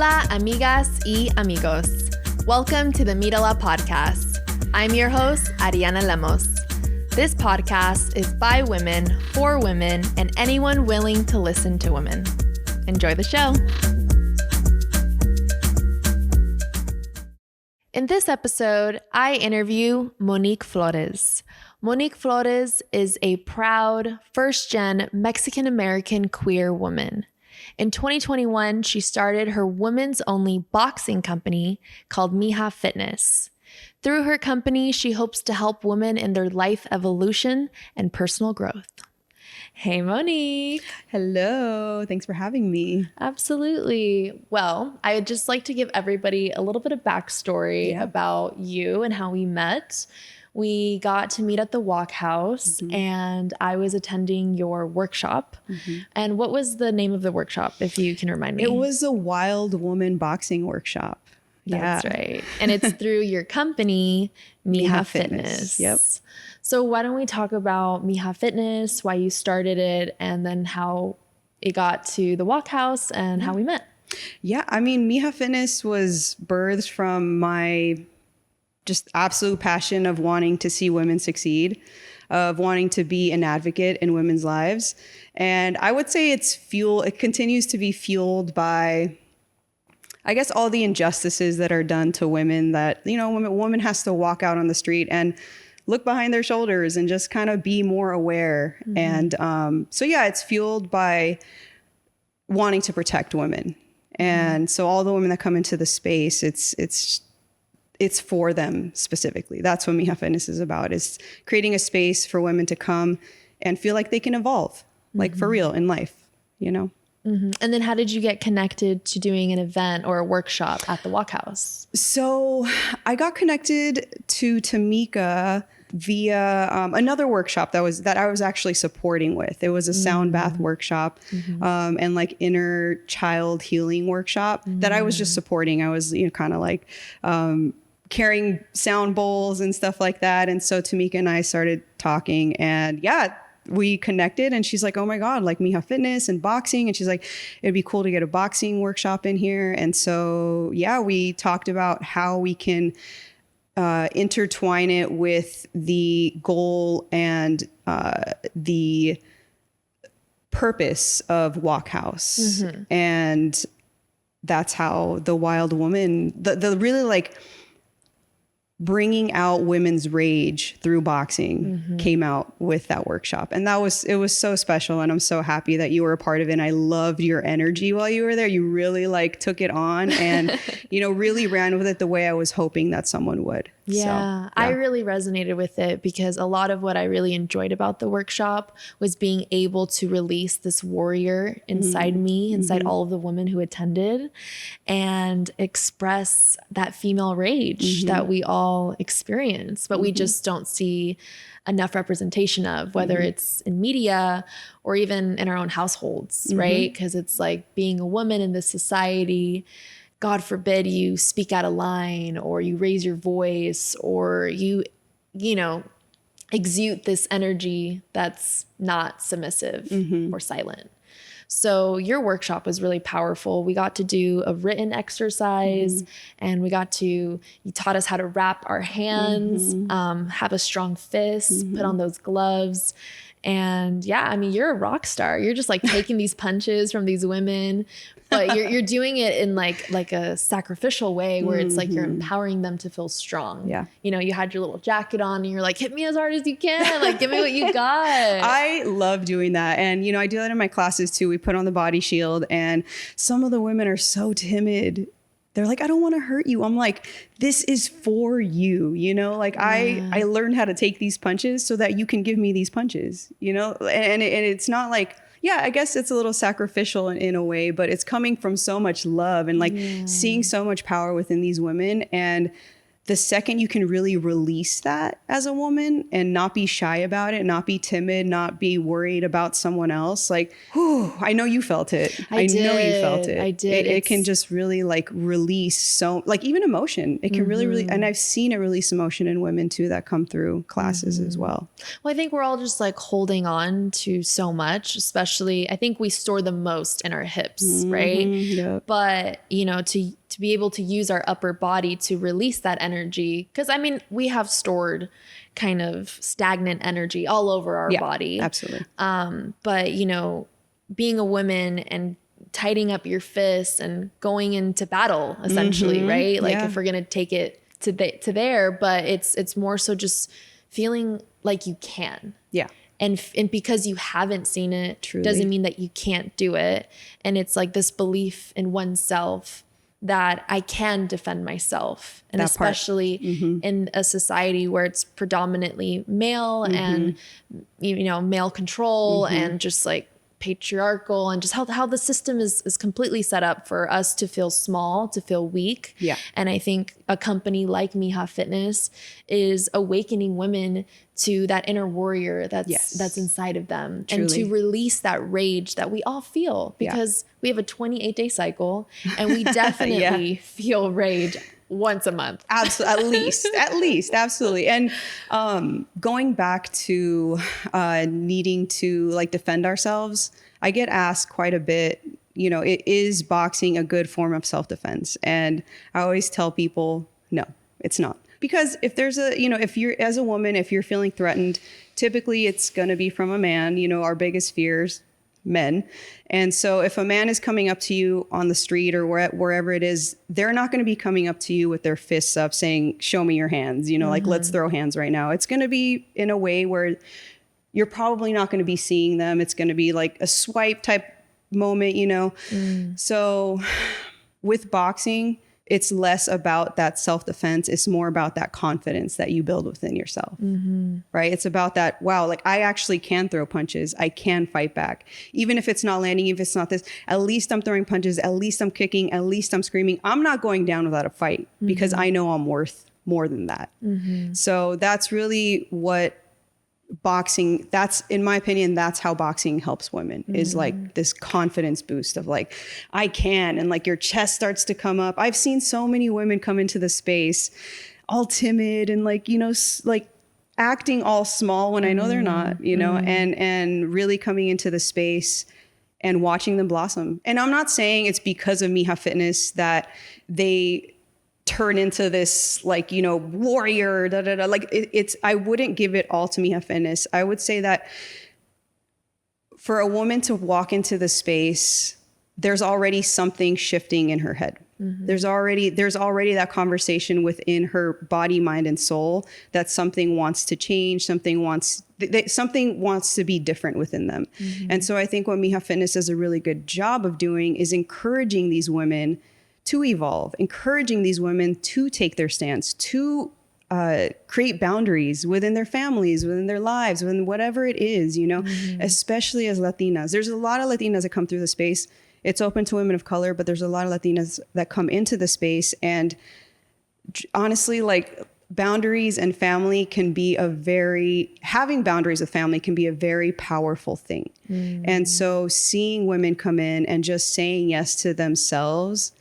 Hola, amigas y amigos. Welcome to the MíraLA Podcast. I'm your host, Arianna Lemus. This podcast is by women, for women, and anyone willing to listen to women. Enjoy the show. In this episode, I interview Monique Flores. Monique Flores is a proud, first-gen Mexican-American queer woman. In 2021, she started her women's-only boxing company called Mija Fitness. Through her company, she hopes to help women in their life evolution and personal growth. Hey, Monique. Hello. Thanks for having me. Absolutely. Well, I would just like to give everybody a little bit of backstory about you and how we met. We got to meet at the Walk House, and I was attending your workshop. And what was the name of the workshop, if you can remind me? It was a Wild Woman Boxing Workshop. That's right. And it's through your company, Mija Fitness. Yep. So why don't we talk about Mija Fitness, why you started it, and then how it got to the Walk House and how we met? Yeah, I mean, Mija Fitness was birthed from my just absolute passion of wanting to see women succeed, of wanting to be an advocate in women's lives. And I would say it continues to be fueled by, I guess, all the injustices that are done to women that, you know, woman has to walk out on the street and look behind their shoulders and just kind of be more aware. And so, yeah, it's fueled by wanting to protect women. And so all the women that come into the space, it's for them specifically. That's what Mija Fitness is about, is creating a space for women to come and feel like they can evolve, like for real in life, you know? And then how did you get connected to doing an event or a workshop at the Walk House? So I got connected to Tamika via another workshop that I was actually supporting with. It was a sound bath workshop and like inner child healing workshop that I was just supporting. I was, kind of like carrying sound bowls and stuff like that. And so Tamika and I started talking, and we connected, and she's like, oh my God, like Mija Fitness and boxing. And she's like, it'd be cool to get a boxing workshop in here. And so, we talked about how we can intertwine it with the goal and the purpose of Walk House. And that's how the Wild Woman, the really like bringing out women's rage through boxing came out with that workshop. And it was so special. And I'm so happy that you were a part of it. And I loved your energy while you were there. You really like took it on and, really ran with it the way I was hoping that someone would. Yeah, I really resonated with it because a lot of what I really enjoyed about the workshop was being able to release this warrior inside me, inside all of the women who attended, and express that female rage that we all experience, but we just don't see enough representation of, whether it's in media or even in our own households, right? Because it's like being a woman in this society, God forbid you speak out of line or you raise your voice or you exude this energy that's not submissive or silent. So your workshop was really powerful. We got to do a written exercise and you taught us how to wrap our hands, have a strong fist, put on those gloves. And you're a rock star. You're just like taking these punches from these women, but you're doing it in like a sacrificial way where it's like you're empowering them to feel strong. Yeah. You had your little jacket on and you're like, hit me as hard as you can. Like, give me what you got. I love doing that. And, I do that in my classes too. We put on the body shield, and some of the women are so timid. They're like, I don't want to hurt you. I'm like, this is for you, I learned how to take these punches so that you can give me these punches, and it's not like, I guess it's a little sacrificial in a way, but it's coming from so much love and like seeing so much power within these women. And the second you can really release that as a woman and not be shy about it, not be timid, not be worried about someone else, like, whew, I know you felt it. I know you felt it. I did. It can just really like release so, like even emotion. It can really, and I've seen it release emotion in women too that come through classes as well. Well, I think we're all just like holding on to so much, especially I think we store the most in our hips, right? Yep. But, you know, to be able to use our upper body to release that energy. Because, I mean, we have stored kind of stagnant energy all over our body. Absolutely. But, you know, being a woman and tightening up your fists and going into battle, essentially, right? Like if we're going to take it to there, but it's more so just feeling like you can. Yeah. And because you haven't seen it, Truly. doesn't mean that you can't do it. And it's like this belief in oneself that I can defend myself. And that especially in a society where it's predominantly male and, you know, male control and just like patriarchal and just how the system is completely set up for us to feel small, to feel weak. Yeah. And I think a company like Mija Fitness is awakening women to that inner warrior that's inside of them. Truly. And to release that rage that we all feel because we have a 28-day cycle and we definitely feel rage once a month. Absolutely. At least. Absolutely. And going back to needing to like defend ourselves, I get asked quite a bit, you know, is boxing a good form of self-defense? And I always tell people, no, it's not. Because if there's if you're as a woman, if you're feeling threatened, typically it's going to be from a man. You know, our biggest fears, men. And so if a man is coming up to you on the street or wherever it is, they're not going to be coming up to you with their fists up saying, show me your hands, you know, like let's throw hands right now. It's going to be in a way where you're probably not going to be seeing them. It's going to be like a swipe type moment, you know. So with boxing, it's less about that self-defense. It's more about that confidence that you build within yourself, right? It's about that, wow, like I actually can throw punches. I can fight back. Even if it's not landing, if it's not this, at least I'm throwing punches. At least I'm kicking. At least I'm screaming. I'm not going down without a fight because I know I'm worth more than that. So that's really what boxing, that's in my opinion, that's how boxing helps women is like this confidence boost of like, I can, and like your chest starts to come up. I've seen so many women come into the space all timid and like, you know, like acting all small when I know they're not, you know, and really coming into the space and watching them blossom. And I'm not saying it's because of Mija Fitness that they turn into this like, you know, warrior, like it's, I wouldn't give it all to Mija Fitness. I would say that for a woman to walk into the space, there's already something shifting in her head. There's already that conversation within her body, mind, and soul that something wants to change, something wants to be different within them. And so I think what Mija Fitness does a really good job of doing is encouraging these women to evolve, encouraging these women to take their stance, to create boundaries within their families, within their lives, within whatever it is, you know, especially as Latinas. There's a lot of Latinas that come through the space. It's open to women of color, but there's a lot of Latinas that come into the space. And honestly, like boundaries and family can be having boundaries with family can be a very powerful thing. And so seeing women come in and just saying yes to themselves,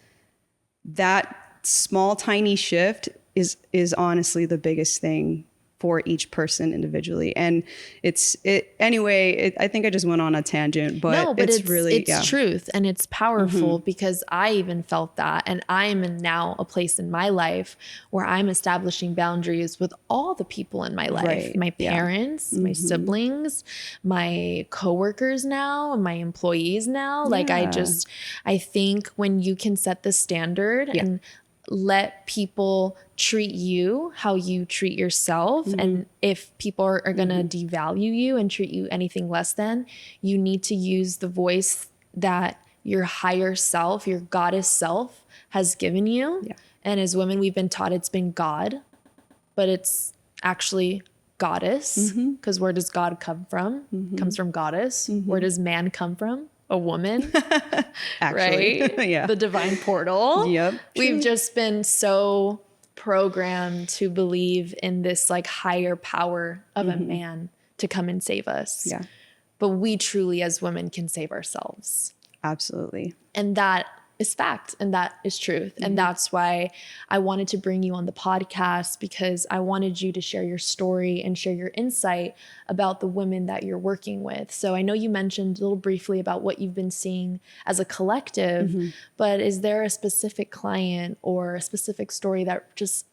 that small, tiny shift is honestly the biggest thing for each person individually. And I think I just went on a tangent, but it's truth and it's powerful because I even felt that. And I am in now a place in my life where I'm establishing boundaries with all the people in my life, my parents, my siblings, my coworkers now, and my employees now. Like I think when you can set the standard and let people treat you how you treat yourself. And if people are going to devalue you and treat you anything less than, you need to use the voice that your higher self, your goddess self has given you. Yeah. And as women, we've been taught it's been God, but it's actually goddess. Because where does God come from? Comes from goddess. Where does man come from? A woman, actually, right? The divine portal. Yep. We've just been so programmed to believe in this like higher power of a man to come and save us. Yeah. But we truly as women can save ourselves. Absolutely. And that is fact, and that is truth. And that's why I wanted to bring you on the podcast, because I wanted you to share your story and share your insight about the women that you're working with. So I know you mentioned a little briefly about what you've been seeing as a collective, but is there a specific client or a specific story that just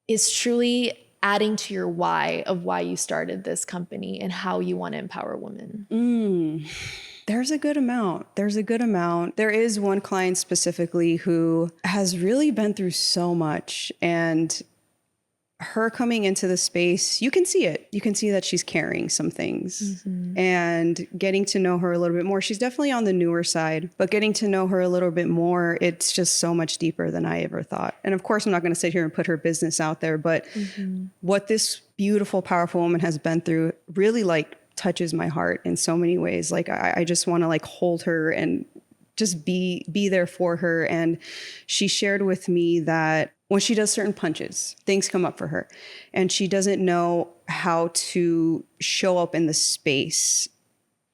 is truly adding to your why of why you started this company and how you want to empower women? There's a good amount. There is one client specifically who has really been through so much, and her coming into the space, you can see it. You can see that she's carrying some things, and getting to know her a little bit more. She's definitely on the newer side, but getting to know her a little bit more, it's just so much deeper than I ever thought. And of course, I'm not going to sit here and put her business out there, but what this beautiful, powerful woman has been through really like touches my heart in so many ways. Like I just want to like hold her and just be there for her. And she shared with me that when she does certain punches, things come up for her, and she doesn't know how to show up in the space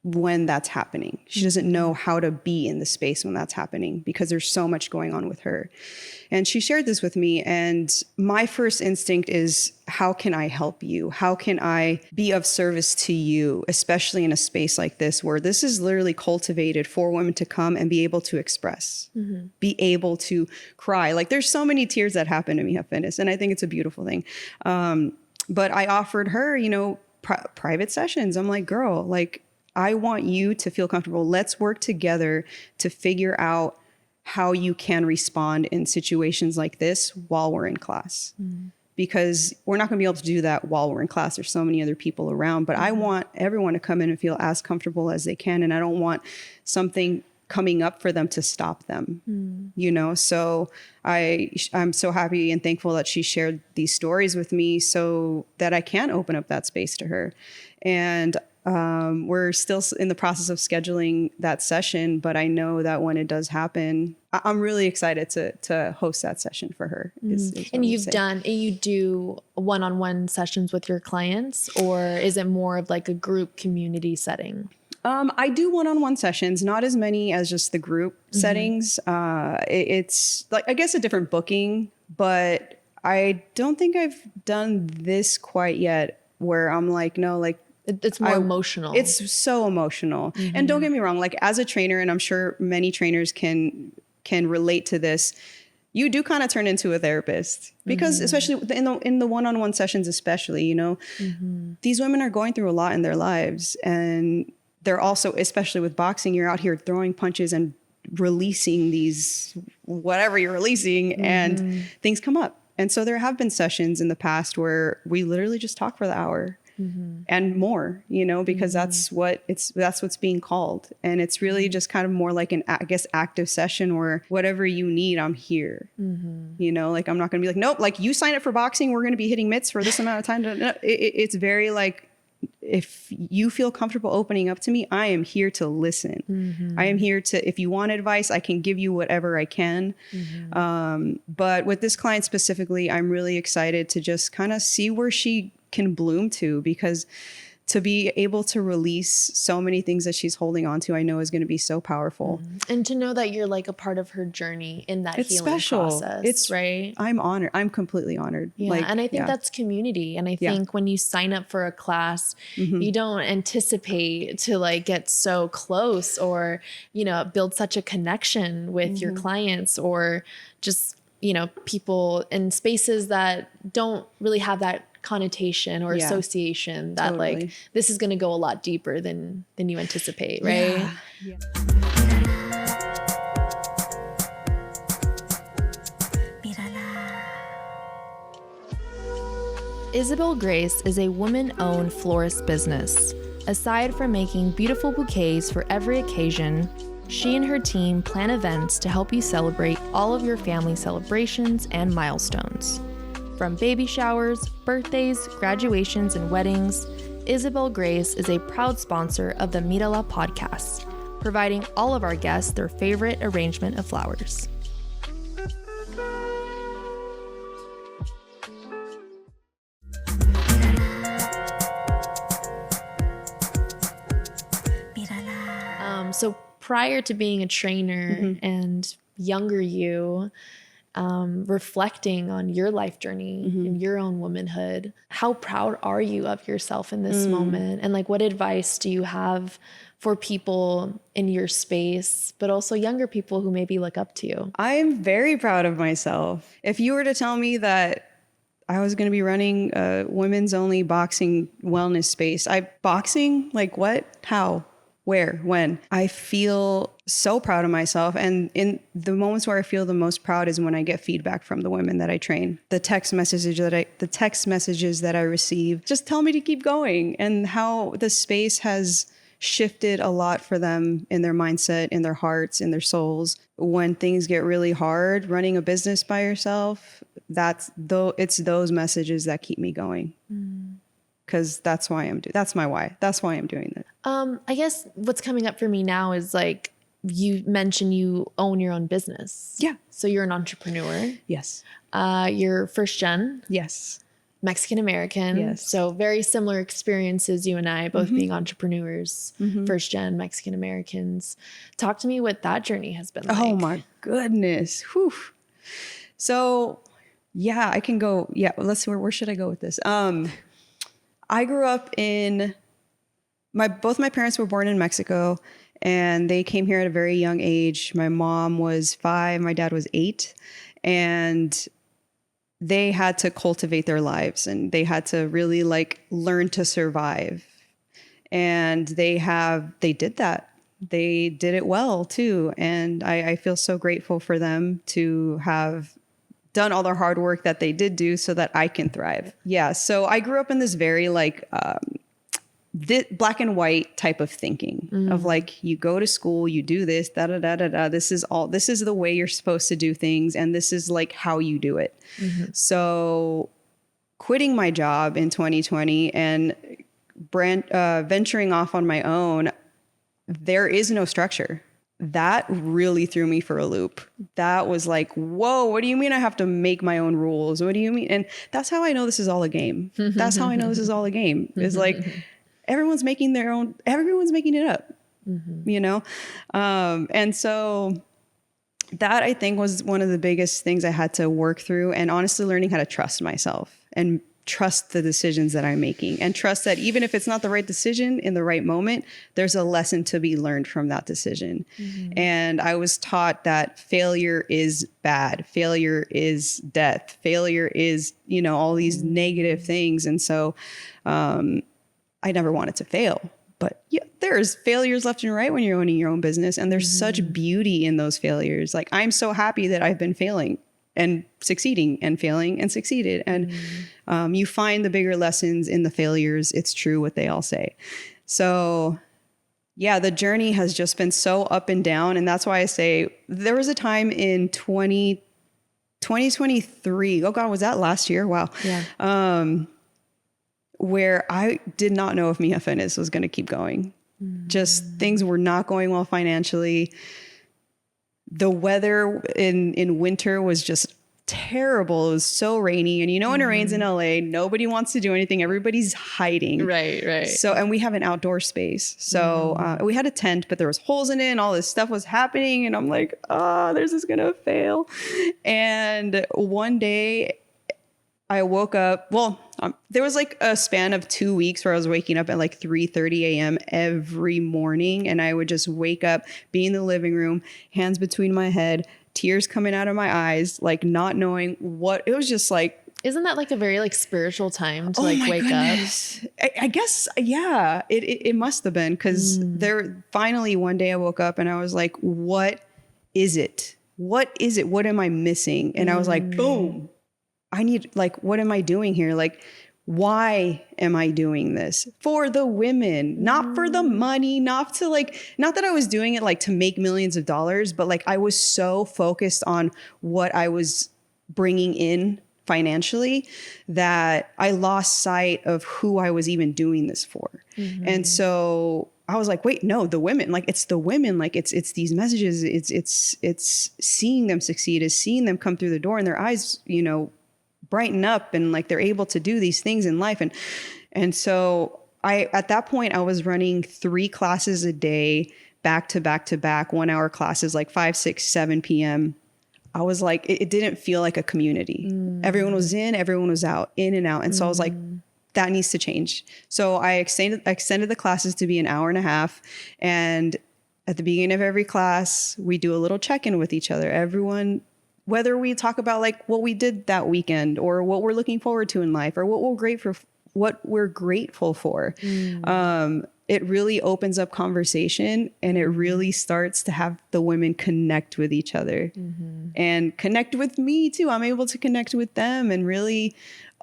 when that's happening. She doesn't know how to be in the space when that's happening because there's so much going on with her. And she shared this with me, and my first instinct is, how can I help you? How can I be of service to you, especially in a space like this where this is literally cultivated for women to come and be able to express, be able to cry. Like there's so many tears that happen to Mija Fitness, and I think it's a beautiful thing. But I offered her, you know, private sessions. I'm like, girl, like, I want you to feel comfortable. Let's work together to figure out how you can respond in situations like this while we're in class. Because we're not going to be able to do that while we're in class. There's so many other people around, but I want everyone to come in and feel as comfortable as they can. And I don't want something coming up for them to stop them, you know? So I'm so happy and thankful that she shared these stories with me so that I can open up that space to her. And we're still in the process of scheduling that session, but I know that when it does happen, I'm really excited to host that session for her. And you do one-on-one sessions with your clients, or is it more of like a group community setting? I do one-on-one sessions, not as many as just the group settings. It's like, I guess, a different booking, but I don't think I've done this quite yet where I'm like, no, like, it's more emotional. It's so emotional. And don't get me wrong, like as a trainer, and I'm sure many trainers can relate to this, you do kind of turn into a therapist because especially in the one-on-one sessions, especially, you know, these women are going through a lot in their lives, and they're also, especially with boxing, you're out here throwing punches and releasing these, whatever you're releasing, and things come up. And so there have been sessions in the past where we literally just talk for the hour. And more, you know, because that's what's being called. And it's really just kind of more like an, I guess, active session where whatever you need, I'm here, you know, like, I'm not going to be like, nope, like you sign up for boxing, we're going to be hitting mitts for this amount of time. No, it's very like, if you feel comfortable opening up to me, I am here to listen. I am here to, if you want advice, I can give you whatever I can. But with this client specifically, I'm really excited to just kind of see where she can bloom to, because to be able to release so many things that she's holding on to, I know is going to be so powerful. And to know that you're like a part of her journey in that it's healing special. process. It's right. I'm honored. I'm completely honored. Yeah. Like, and I think that's community. And I think when you sign up for a class, you don't anticipate to like get so close or, you know, build such a connection with your clients, or just, you know, people in spaces that don't really have that connotation or association that like this is going to go a lot deeper than you anticipate, right? Isabel Grace is a woman-owned florist business. Aside from making beautiful bouquets for every occasion, she and her team plan events to help you celebrate all of your family celebrations and milestones. From baby showers, birthdays, graduations, and weddings, Isabel Grace is a proud sponsor of the MíraLA Podcast, providing all of our guests their favorite arrangement of flowers. So prior to being a trainer and younger you, reflecting on your life journey and your own womanhood, how proud are you of yourself in this moment? And like, what advice do you have for people in your space, but also younger people who maybe look up to you? I am very proud of myself. If you were to tell me that I was going to be running a women's only boxing wellness space, boxing, like what, how, where, when? I feel so proud of myself. And in the moments where I feel the most proud is when I get feedback from the women that I train. The text messages that I receive just tell me to keep going, and how the space has shifted a lot for them in their mindset, in their hearts, in their souls. When things get really hard, running a business by yourself, it's those messages that keep me going. Because that's my why. That's why I'm doing it. I guess what's coming up for me now is like, you mentioned you own your own business. Yeah. So you're an entrepreneur. Yes. You're first gen. Yes. Mexican American. Yes. So very similar experiences, you and I, both being entrepreneurs, first gen Mexican Americans. Talk to me what that journey has been like. Oh my goodness. Whew. So yeah, I can go. Yeah. Let's see. Where should I go with this? I grew up both my parents were born in Mexico, and they came here at a very young age. My mom was 5, my dad was 8, and they had to cultivate their lives, and they had to really like learn to survive. And they did that. They did it well too. And I feel so grateful for them to have done all the hard work that they did do so that I can thrive. Yeah. So I grew up in this very like black and white type of thinking of like, you go to school, you do this, this is the way you're supposed to do things. And this is like how you do it. So quitting my job in 2020 and venturing off on my own, there is no structure. That really threw me for a loop. That was like, whoa, what do you mean I have to make my own rules? What do you mean? And that's how I know this is all a game. That's how I know this is all a game. It's like everyone's making it up, you know? And so that I think was one of the biggest things I had to work through, and honestly learning how to trust myself and trust the decisions that I'm making, and trust that even if it's not the right decision in the right moment, there's a lesson to be learned from that decision. And I was taught that failure is bad. Failure is death. Failure is, all these negative things. And so I never wanted to fail. But yeah, there's failures left and right when you're owning your own business. And there's such beauty in those failures. Like, I'm so happy that I've been failing and succeeding and failing and succeeded. And you find the bigger lessons in the failures. It's true what they all say. So yeah, the journey has just been so up and down. And that's why I say there was a time in 2023. Oh God, was that last year? Wow. Yeah. Where I did not know if Mija Fitness was going to keep going. Just things were not going well financially. The weather in winter was just terrible. It was so rainy. And when it rains in LA, nobody wants to do anything. Everybody's hiding. Right. So, and we have an outdoor space. So we had a tent, but there was holes in it and all this stuff was happening. And I'm like, this is going to fail. And one day I woke up, there was like a span of 2 weeks where I was waking up at like 3:30 a.m. every morning. And I would just wake up, be in the living room, hands between my head, tears coming out of my eyes, like not knowing what, it was just like. Isn't that like a very like spiritual time to like wake goodness. Up? I guess, yeah, it must have been, because finally one day I woke up and I was like, what is it? What is it? What am I missing? And I was like, boom. I need, like, what am I doing here? Like, why am I doing this? For the women, not for the money, not that I was doing it like to make millions of dollars, but like I was so focused on what I was bringing in financially that I lost sight of who I was even doing this for. And so I was like, wait, no, the women, like it's the women, like it's these messages, it's seeing them succeed, is seeing them come through the door and their eyes, brighten up, and like they're able to do these things in life. And so at that point I was running 3 classes a day back to back to back 1 hour classes, like 5, 6, 7 p.m. I was like, it didn't feel like a community. Everyone was in, everyone was out, in and out. And so I was like, that needs to change. So I extended the classes to be an hour and a half. And at the beginning of every class, we do a little check-in with each other. Everyone, whether we talk about like what we did that weekend or what we're looking forward to in life or what we're grateful for. It really opens up conversation, and it really starts to have the women connect with each other and connect with me too. I'm able to connect with them and really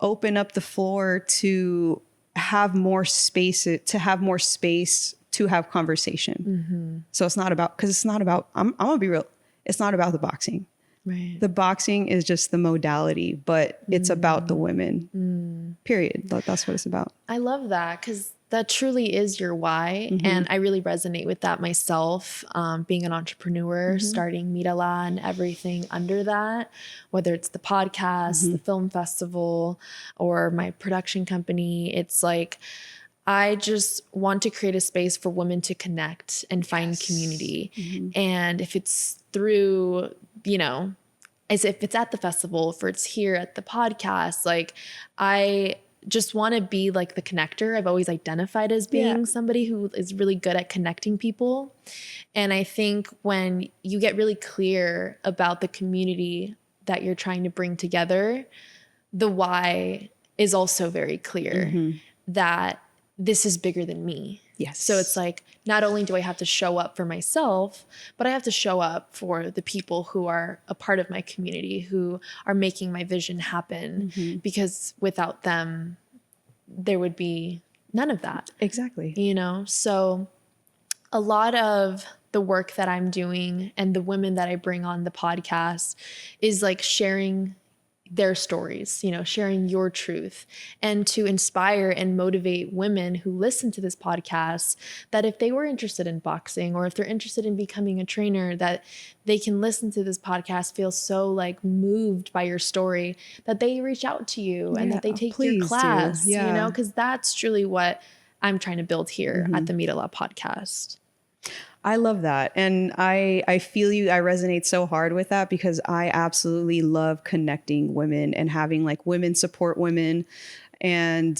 open up the floor to have more space, to have conversation. So it's not about, I'm gonna be real. It's not about the boxing. Right. The boxing is just the modality, but it's about the women, period. That's what it's about. I love that, because that truly is your why. And I really resonate with that myself, being an entrepreneur, starting MíraLA and everything under that, whether it's the podcast, the film festival, or my production company. It's like, I just want to create a space for women to connect and find community. And if it's through, as if it's at the festival, if it's here at the podcast, like I just want to be like the connector. I've always identified as being somebody who is really good at connecting people. And I think when you get really clear about the community that you're trying to bring together, the why is also very clear, that this is bigger than me. Yes. So it's like, not only do I have to show up for myself, but I have to show up for the people who are a part of my community, who are making my vision happen, because without them, there would be none of that. Exactly. So a lot of the work that I'm doing and the women that I bring on the podcast is like sharing their stories, sharing your truth, and to inspire and motivate women who listen to this podcast, that if they were interested in boxing or if they're interested in becoming a trainer, that they can listen to this podcast, feel so like moved by your story, that they reach out to you and that they take your class, because that's truly what I'm trying to build here at the MíraLA Podcast. I love that. And I feel you. I resonate so hard with that, because I absolutely love connecting women and having like women support women. And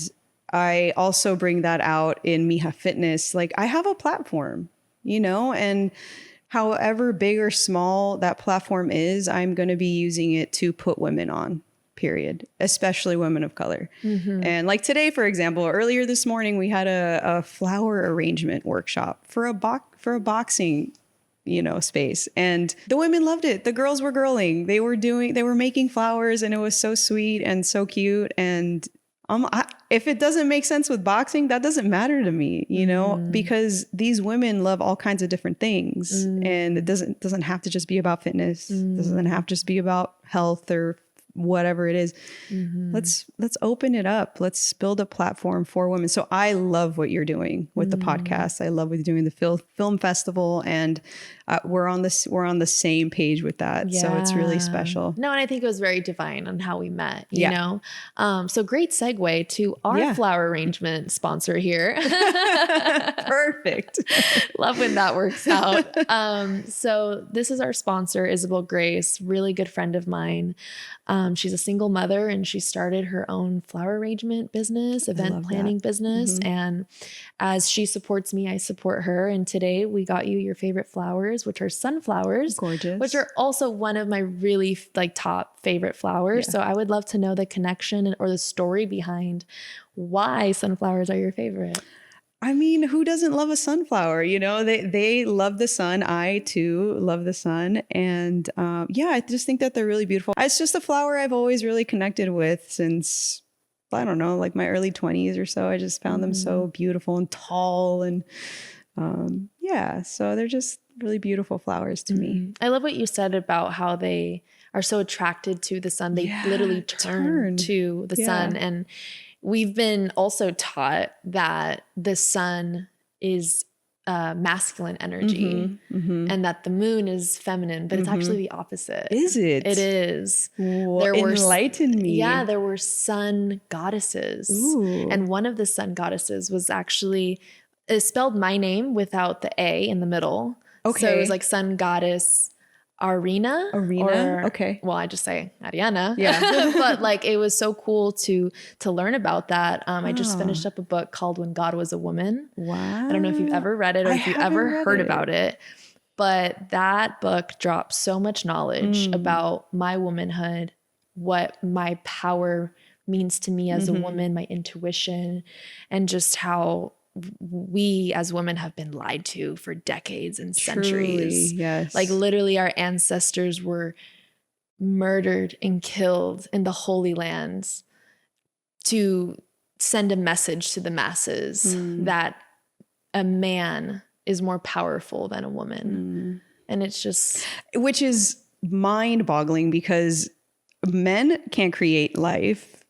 I also bring that out in Mija Fitness. Like I have a platform, and however big or small that platform is, I'm going to be using it to put women on, period, especially women of color. And like today, for example, earlier this morning, we had a flower arrangement workshop for a boxing, space. And the women loved it. The girls were girling. They were making flowers, and it was so sweet and so cute. And if it doesn't make sense with boxing, that doesn't matter to me, because these women love all kinds of different things. And it doesn't have to just be about fitness. It doesn't have to just be about health or whatever it is. Let's open it up. Let's build a platform for women. So I love what you're doing with the podcast. I love what you're doing, the film festival, and we're on the same page with that. So it's really special. No, and I think it was very divine on how we met, you know? So great segue to our flower arrangement sponsor here. Perfect. Love when that works out. So this is our sponsor, Isabel Grace, really good friend of mine. She's a single mother, and she started her own flower arrangement business, event planning business. And as she supports me, I support her. And today we got you your favorite flowers, which are sunflowers. Gorgeous. Which are also one of my really top favorite flowers. So I would love to know the connection or the story behind why sunflowers are your favorite. I mean, who doesn't love a sunflower? They love the sun. I too love the sun. And I just think that they're really beautiful. It's just a flower I've always really connected with since, I don't know, like my early 20s or so. I just found them so beautiful and tall. And so they're just really beautiful flowers to me. I love what you said about how they are so attracted to the sun. They literally turn to the sun. And we've been also taught that the sun is masculine energy and that the moon is feminine, but it's actually the opposite. Is it? It is. Enlighten me. Yeah, there were sun goddesses. Ooh. And one of the sun goddesses was actually It spelled my name without the A in the middle. Okay. So it was like sun goddess Arianna. Okay. Well, I just say Arianna. Yeah. But like, it was so cool to learn about that. I just finished up a book called When God Was a Woman. Wow. I don't know if you've ever read it or if you've ever heard about it, but that book drops so much knowledge about my womanhood, what my power means to me as a woman, my intuition, and just how we as women have been lied to for decades and centuries. Truly, yes. Like literally our ancestors were murdered and killed in the Holy Lands to send a message to the masses that a man is more powerful than a woman. And it's just... Which is mind-boggling because men can't create life.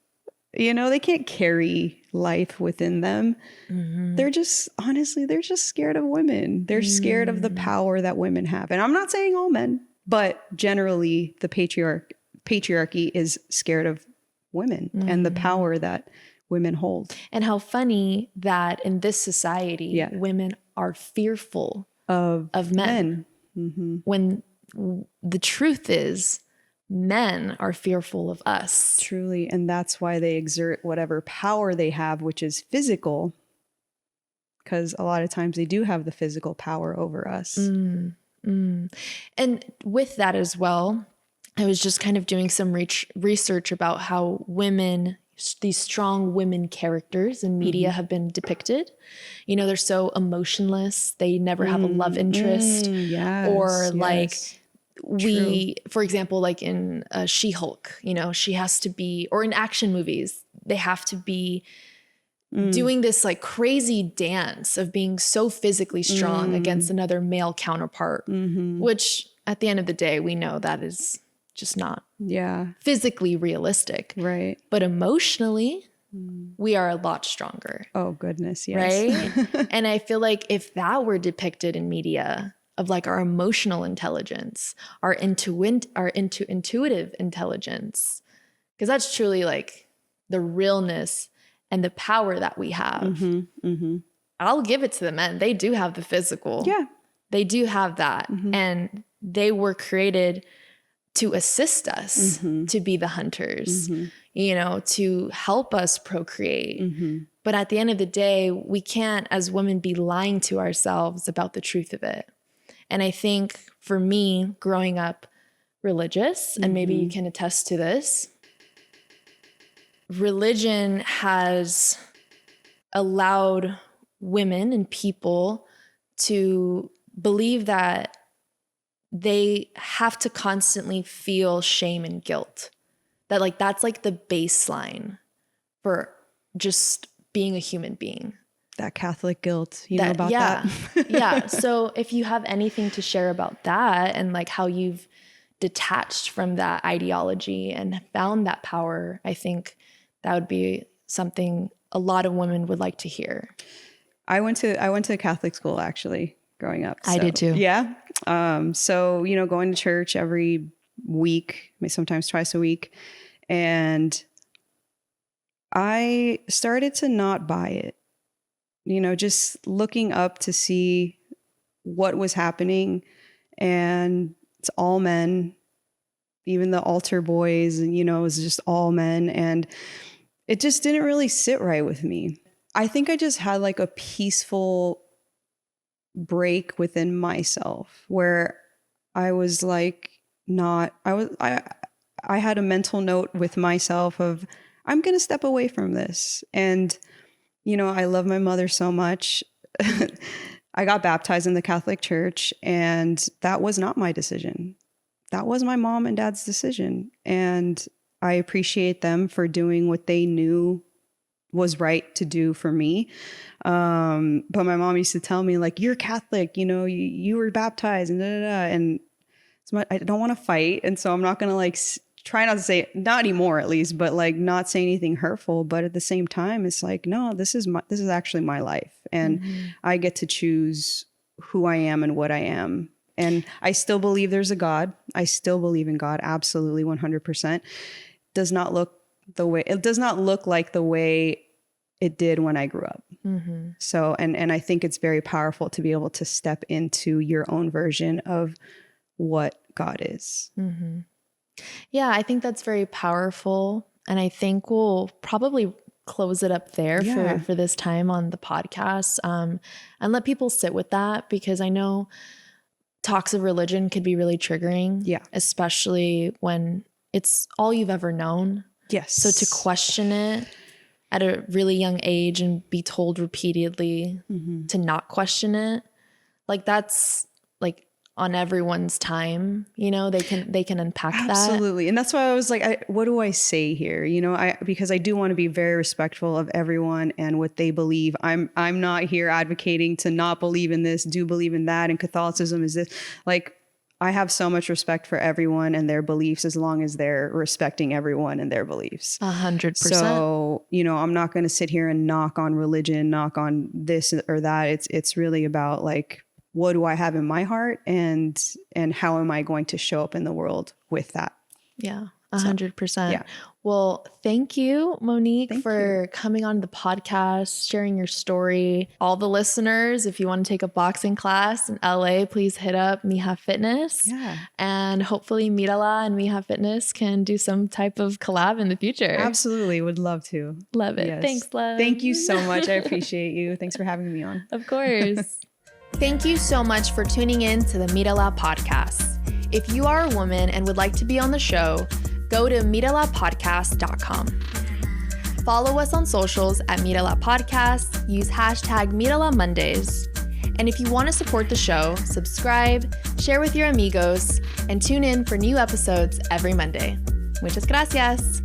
You know, they can't carry life within them. They're just, honestly, they're just scared of women. They're scared of the power that women have. And I'm not saying all men, but generally the patriarchy is scared of women and the power that women hold. And how funny that in this society, women are fearful of men. When the truth is, men are fearful of us. Truly. And that's why they exert whatever power they have, which is physical, because a lot of times they do have the physical power over us. And with that as well, I was just kind of doing some research about how women, these strong women characters in media have been depicted. You know, they're so emotionless. They never have a love interest. For example, like in She-Hulk, you know, she has to be, or in action movies, they have to be doing this like crazy dance of being so physically strong against another male counterpart, which at the end of the day, we know that is just not physically realistic. Right. But emotionally, we are a lot stronger. Oh, goodness. Yes. Right. And I feel like if that were depicted in media, of like our emotional intelligence, our intuitive intelligence, because that's truly like the realness and the power that we have. I'll give it to the men. They do have the physical. Yeah. They do have that. And they were created to assist us to be the hunters, you know, to help us procreate. But at the end of the day, we can't as women be lying to ourselves about the truth of it. And I think for me, growing up religious, and maybe you can attest to this, religion has allowed women and people to believe that they have to constantly feel shame and guilt. That like, that's like the baseline for just being a human being. That Catholic guilt, you know about that? Yeah. So if you have anything to share about that and like how you've detached from that ideology and found that power, I think that would be something a lot of women would like to hear. I went to Catholic school actually growing up. I did too. Yeah. So, you know, going to church every week, sometimes twice a week. And I started to not buy it. You know, just looking up to see what was happening, and it's all men, even the altar boys, and, you know, it was just all men. And it just didn't really sit right with me. I think I just had like a peaceful break within myself where I was like, I had a mental note with myself of, I'm going to step away from this. And you know, I love my mother so much. I got baptized in the Catholic Church, and that was not my decision. That was my mom and dad's decision. And I appreciate them for doing what they knew was right to do for me. But my mom used to tell me, like, you're Catholic, you know, you were baptized and And so I don't want to fight. And so I'm not going to like try not to say, not anymore at least, but like not say anything hurtful. But at the same time, it's like, no, this is actually my life. And I get to choose who I am and what I am. And I still believe there's a God. I still believe in God. Absolutely. 100%. It does not look like the way it did when I grew up. So, and I think it's very powerful to be able to step into your own version of what God is. Yeah, I think that's very powerful. And I think we'll probably close it up there for this time on the podcast, and let people sit with that, because I know talks of religion could be really triggering, especially when it's all you've ever known. Yes. So to question it at a really young age and be told repeatedly to not question it, like that's like on everyone's time, you know, they can unpack that. Absolutely. And that's why I was like, what do I say here? You know, because I do want to be very respectful of everyone and what they believe. I'm not here advocating to not believe in this, do believe in that. And Catholicism is this. Like, I have so much respect for everyone and their beliefs, as long as they're respecting everyone and their beliefs. 100%. So, you know, I'm not going to sit here and knock on religion, knock on this or that. It's really about like, what do I have in my heart, and how am I going to show up in the world with that? Yeah, 100%. So, Well, thank you, Monique, for coming on the podcast, sharing your story. All the listeners, if you want to take a boxing class in LA, please hit up Mija Fitness. Yeah. And hopefully MíraLA and Mija Fitness can do some type of collab in the future. Absolutely. Would love to. Love it. Yes. Thanks, love. Thank you so much. I appreciate you. Thanks for having me on. Of course. Thank you so much for tuning in to the MíraLA Podcast. If you are a woman and would like to be on the show, go to MíraLaPodcast.com. Follow us on socials at MíraLA Podcast. Use hashtag MíraLA Mondays. And if you want to support the show, subscribe, share with your amigos, and tune in for new episodes every Monday. Muchas gracias.